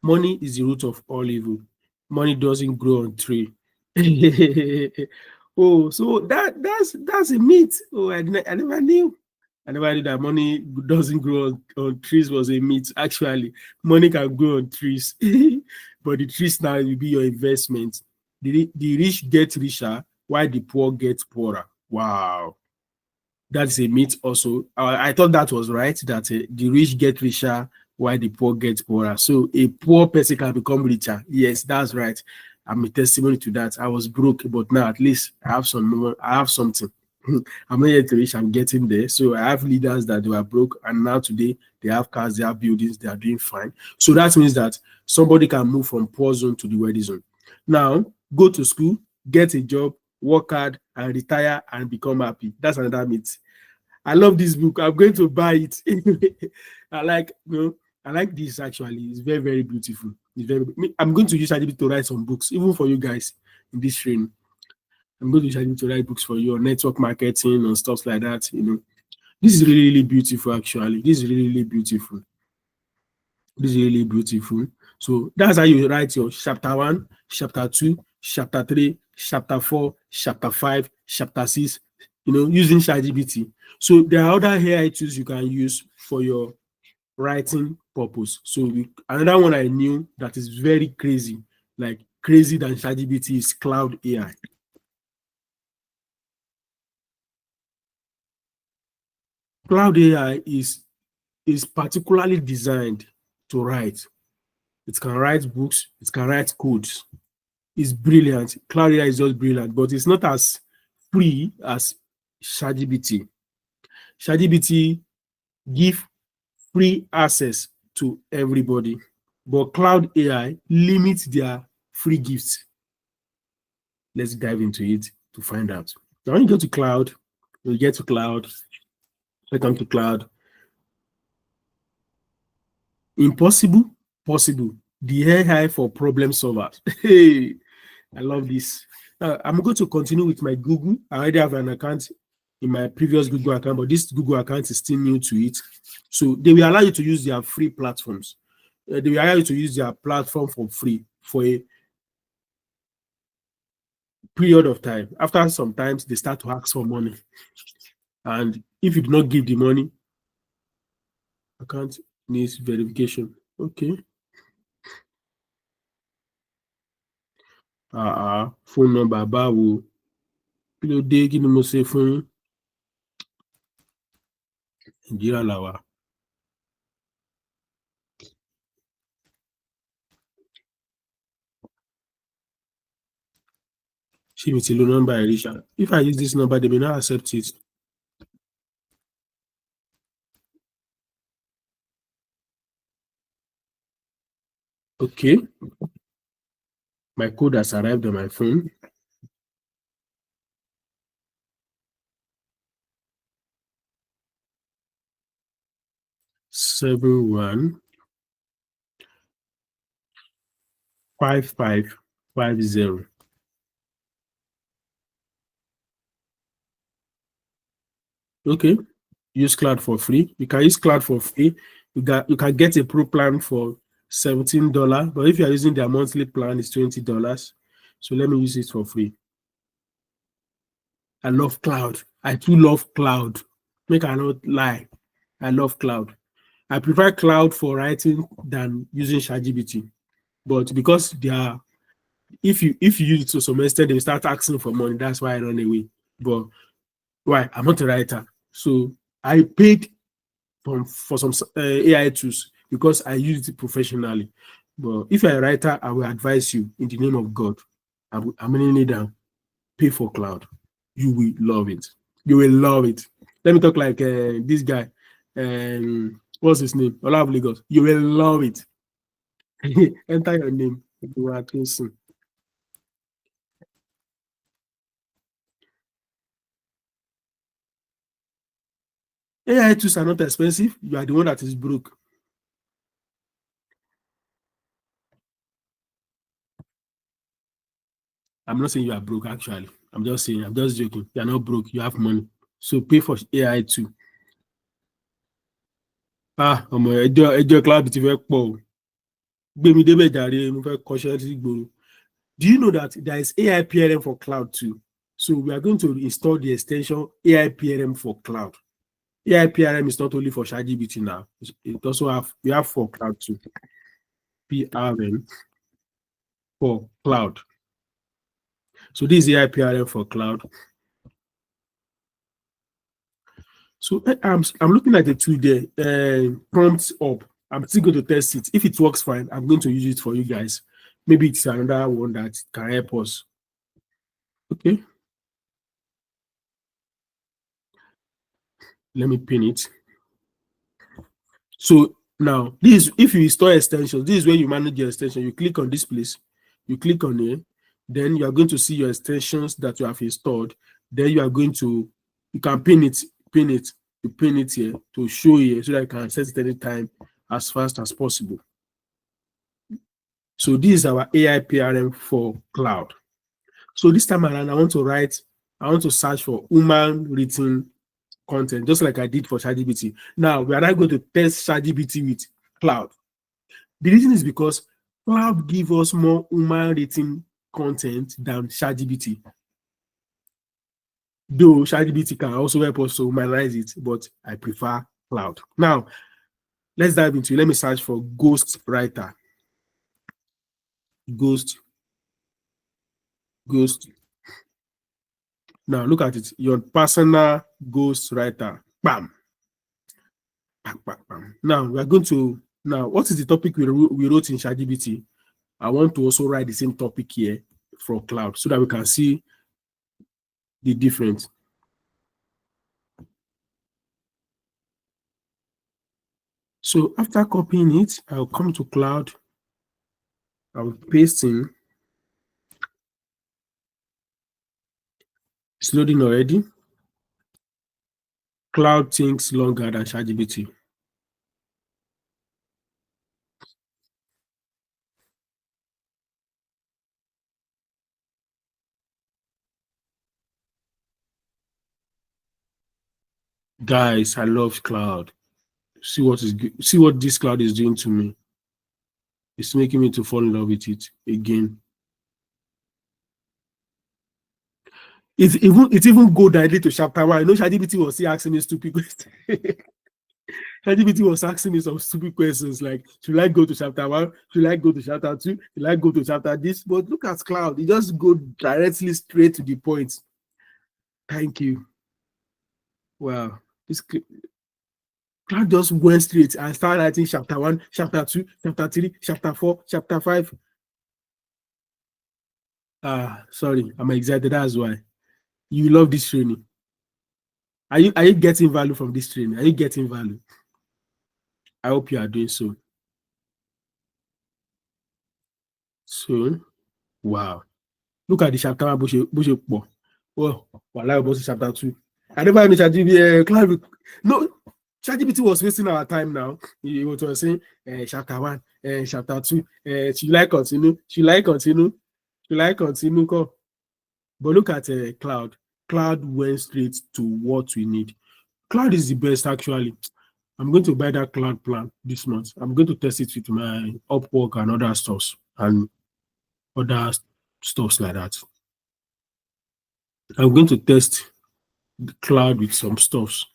Money is the root of all evil. Money doesn't grow on tree. Oh, so that's a myth. Oh, I never knew. I never knew that money doesn't grow on trees was a myth. Actually, money can grow on trees, but the trees now will be your investment. The rich get richer while the poor get poorer. Wow, that's a myth also. I thought that was right, that the rich get richer while the poor get poorer. So a poor person can become richer. Yes, that's right. I'm a testimony to that. I was broke, but now at least I have something. I'm not yet rich, I'm getting there. So I have leaders that they were broke, and now today they have cars, they have buildings, they are doing fine. So that means that somebody can move from poor zone to the wealthy zone. Now, go to school, get a job, work hard, and retire and become happy. That's another myth. I love this book. I'm going to buy it. I like, I like this actually. It's very, very beautiful. I'm going to use ChatGPT to write some books, even for you guys in this training. I'm going to use ChatGPT to write books for you on network marketing and stuff like that. This is really, really beautiful. Actually, this is really, really beautiful. This is really beautiful. So that's how you write your chapter one, chapter two, chapter three, chapter four, chapter five, chapter six, using ChatGPT. So there are other AI tools you can use for your writing purpose. So another one I knew that is very crazy, like crazy than ChatGPT, is Cloud AI. Cloud AI is particularly designed to write. It can write books, it can write codes. It's brilliant. Cloud AI is just brilliant, but it's not as free as ChatGPT. ChatGPT give free access to everybody, but Cloud AI limits their free gifts. Let's dive into it to find out. Now, when you go to Cloud, you get to Cloud. Welcome to Cloud. Impossible, possible. The AI for problem solvers. Hey, I love this. I'm going to continue with my Google. I already have an account in my previous Google account, but this Google account is still new to it. So they will allow you to use their free platforms. They will allow you to use their platform for free for a period of time. After some times, they start to ask for money. And if you do not give the money, account needs verification. Okay. Phone number báwo? Kí ló dé? Kí ni mo ṣe fún yín? Nàìjíríà là wà. Ṣé mi ti lo nọ́mbà ẹ̀ rí ṣá? If I use this number, they may not accept it. Okay. My code has arrived on my phone. Seven one 5550. Okay. Use cloud for free. You can use cloud for free. You can get a pro plan for $17, but if you are using their monthly plan, it's $20. So let me use it for free. I love cloud. I too love cloud. Make I not lie. I love cloud. I prefer cloud for writing than using ChatGPT. But because they are, if you use it to some extent, they will start asking for money. That's why I run away. But why? I'm not a writer. So I paid for some AI tools because I use it professionally. But if you're a writer, I will advise you in the name of God. I'm laying it down. Pay for cloud. You will love it. You will love it. Let me talk like this guy. What's his name? Olav Lagos. You will love it. Enter your name. AI tools are not expensive. You are the one that is broke. I'm not saying you are broke, actually. I'm just saying, I'm just joking. You are not broke. You have money. So pay for AI too. Ọmọ ẹjọ́ cloud ti fẹ́ pọ̀ o. Gbé mi débẹ̀ jàre, mo fẹ́ kọ́ṣẹ́ sí gbòòrò. Do you know that there is AI PLM for cloud too? So we are going to install the extension AI PLM for cloud. AI PLM is not only for ChatGPT now. It also we have for cloud too. PRM for cloud. So this is AI PLM for cloud. So I'm looking at the tool there, prompts up. I'm still going to test it. If it works fine, I'm going to use it for you guys. Maybe it's another one that can help us. Okay. Let me pin it. So now, this if you install extensions, this is where you manage your extension. You click on this place, you click on it, then you are going to see your extensions that you have installed. Then you are going to, you can pin it, you pin it here to show here so that you can access it anytime as fast as possible. So this is our AI PRM for cloud. So this time around, I want to search for human written content, just like I did for ChatGPT. Now we are not going to test ChatGPT with cloud. The reason is because cloud gives us more human written content than ChatGPT. Though ChatGPT can also help us to humanize it, but I prefer cloud. Now, let's dive into it. Let me search for Ghost Writer. Ghost. Now look at it. Your personal Ghost Writer. Bam. Bam, bam, bam. Now we are going to, what is the topic we wrote in ChatGPT? I want to also write the same topic here for cloud so that we can see the difference. So after copying it, I'll come to cloud. I'll paste in. It's loading already. Cloud thinks longer than ChatGPT. Guys, I love cloud. See what this cloud is doing to me. It's making me to fall in love with it again. It even go directly to chapter one. I know ChatGPT was still asking me stupid questions. ChatGPT was asking me some stupid questions like, should I go to chapter one? Should I go to chapter two? Should I go to chapter this? But look at cloud. It just go directly straight to the point. Thank you. Wow. This cloud just went straight and started writing chapter one, chapter two, chapter three, chapter four, chapter five. Sorry, I'm excited. That's why. You love this training. Are you getting value from this training? Are you getting value? I hope you are doing so. So, wow. Look at the chapter one, bó. Oh, wàhálà about chapter two. I never knew ChatGPT. No, ChatGPT was wasting our time now. He was saying chapter one, chapter two. Should I continue? Should I continue? Should I continue? But look at cloud. Cloud went straight to what we need. Cloud is the best actually. I'm going to buy that cloud plan this month. I'm going to test it with my Upwork and other stores and other stuffs like that. I'm going to test the cloud with some stuffs,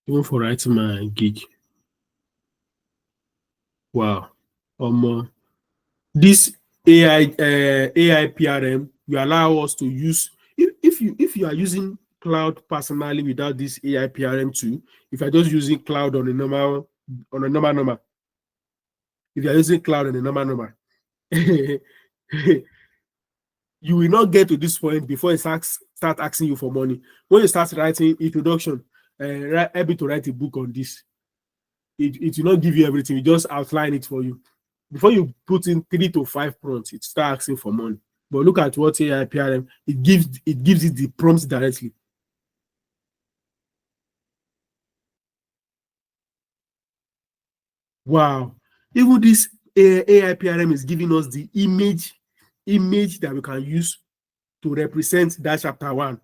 even for writing my gig. Wow. This AI PRM will allow us to use if you are using cloud personally without this AI PRM tool, if you're just using cloud on a normal number, if you're using cloud on a normal you will not get to this point before it start asking you for money. When you start writing introduction, able to write a book on this, it will not give you everything. It just outline it for you. Before you put in 3 to 5 prompts, it starts asking for money. But look at what AI PRM, it gives it the prompts directly. Wow. Even this AI PRM is giving us the image that we can use to represent that chapter one.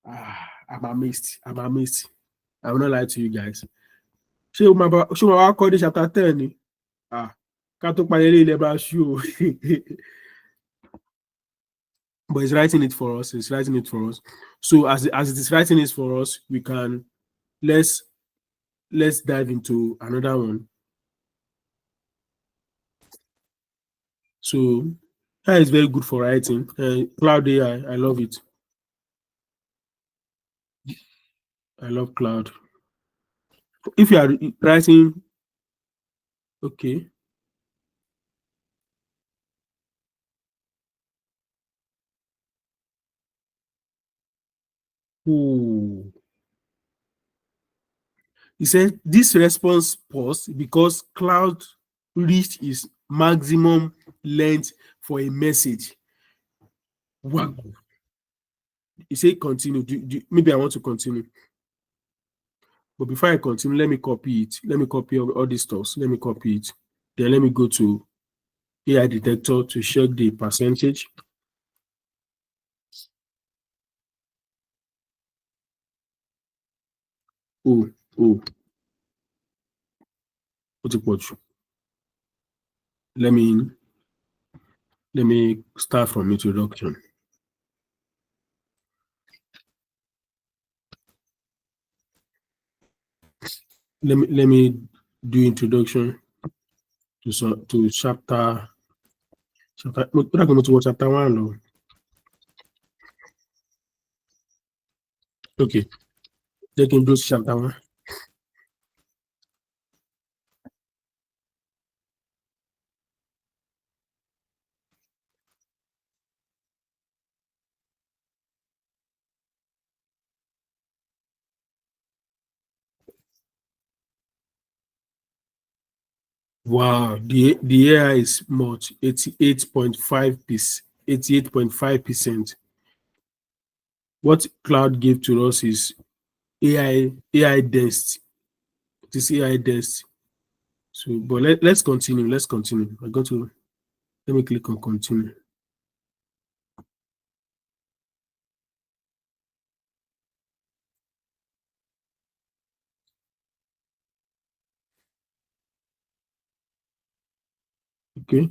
I'm amazed. I'm amazed. I will not lie to you guys. Ṣé o máa wá kọ́ dé chapter 10 ni? Ká tó parí ilé bá ṣú o. But it's writing it for us. It's writing it for us. So as it is writing it for us, we can let's dive into another one. So that is very good for writing. Cloud AI, I love it. I love cloud. If you are writing, okay. Ooh. He said this response paused because cloud reached its maximum length for a message. Wow. He said continue. Maybe I want to continue. But before I continue, let me copy it. Let me copy all these stuff. Let me copy it. Then let me go to AI detector to check the percentage. Oh, what's it called? Let me start from introduction. Let me do introduction to chapter. What I'm going to chapter one. Okay, they can do chapter one. Wow, the AI is much 88.5%. What cloud gave to us is AI dense. It is AI dense. So, but let's continue. Let's continue. I'm going to let me click on continue. Okay.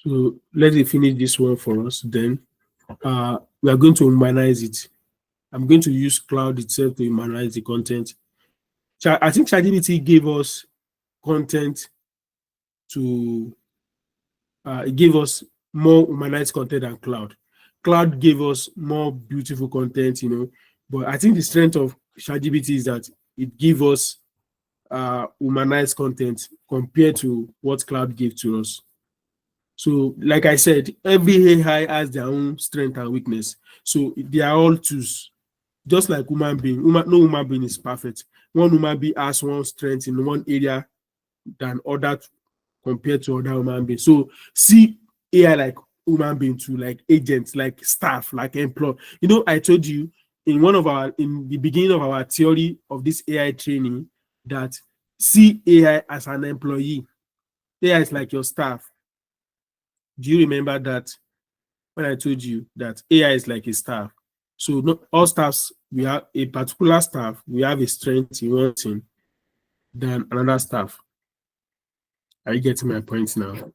So let me finish this one for us. Then we are going to humanize it. I'm going to use cloud itself to humanize the content. I think ChatGPT gave us content to it gave us more humanized content than cloud. Cloud gave us more beautiful content, But I think the strength of ChatGPT is that it gives us humanized content compared to what cloud gave to us. So, like I said, every AI has their own strength and weakness. So they are all tools, just like human being. No human being is perfect. One human being has one strength in one area than other compared to other human beings. So see AI like human being too, like agents, like staff, like employee. I told you in the beginning of our theory of this AI training that see AI as an employee. AI is like your staff. Do you remember that when I told you that AI is like a staff? So not all staffs, we have a particular staff, we have a strength in one thing than another staff. Are you getting my point now?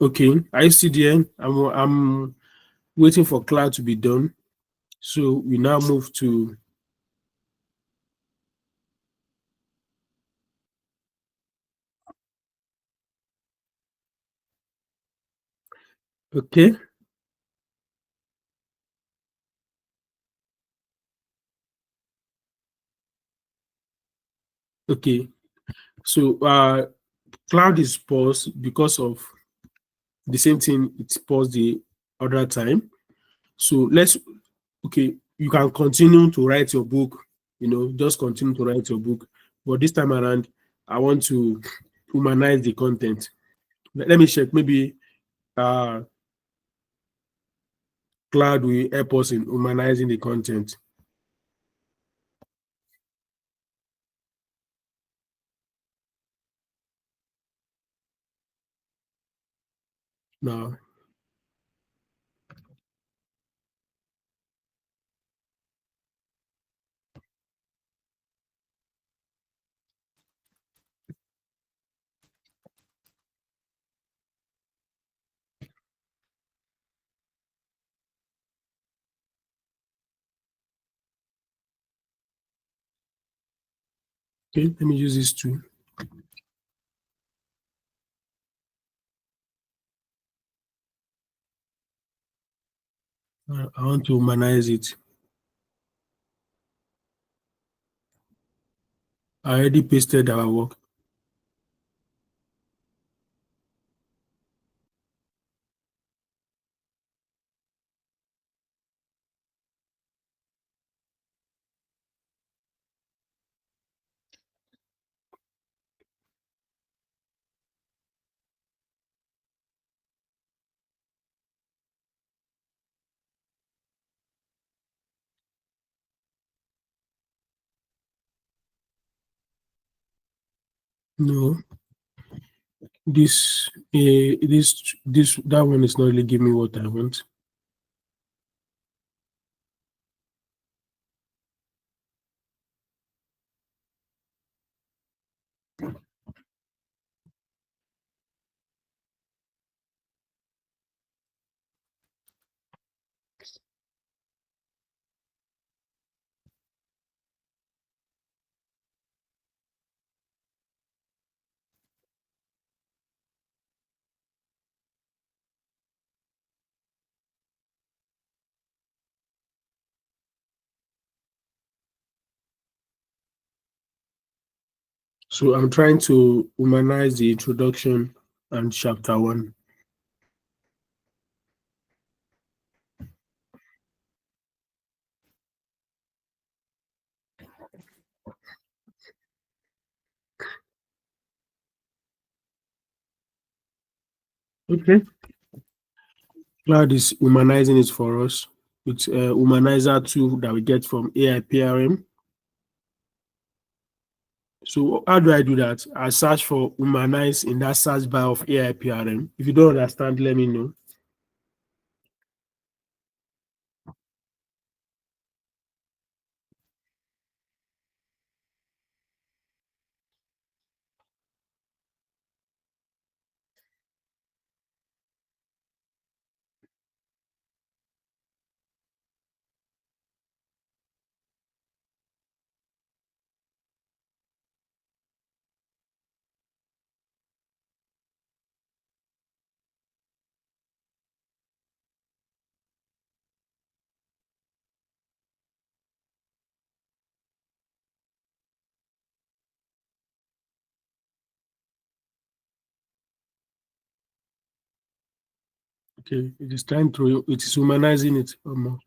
Okay, I see the end. I'm waiting for cloud to be done. So we now move to okay, okay. So cloud is paused because of the same thing it's paused the other time. So let's okay, you can continue to write your book, just continue to write your book. But this time around, I want to humanize the content. Let me check. Maybe uh cloud will help us in humanizing the content. Now, okay, let me use this too. I want to humanize it. I already pasted our work. No, that one is not really giving me what I want. So I'm trying to humanize the introduction and chapter one. Okay. Cloud is humanizing it for us. It's a humanizer tool that we get from AIPRM. So how do I do that? I search for humanize in that search bar of AIPRM. If you don't understand, let me know. Okay, it is humanizing it more.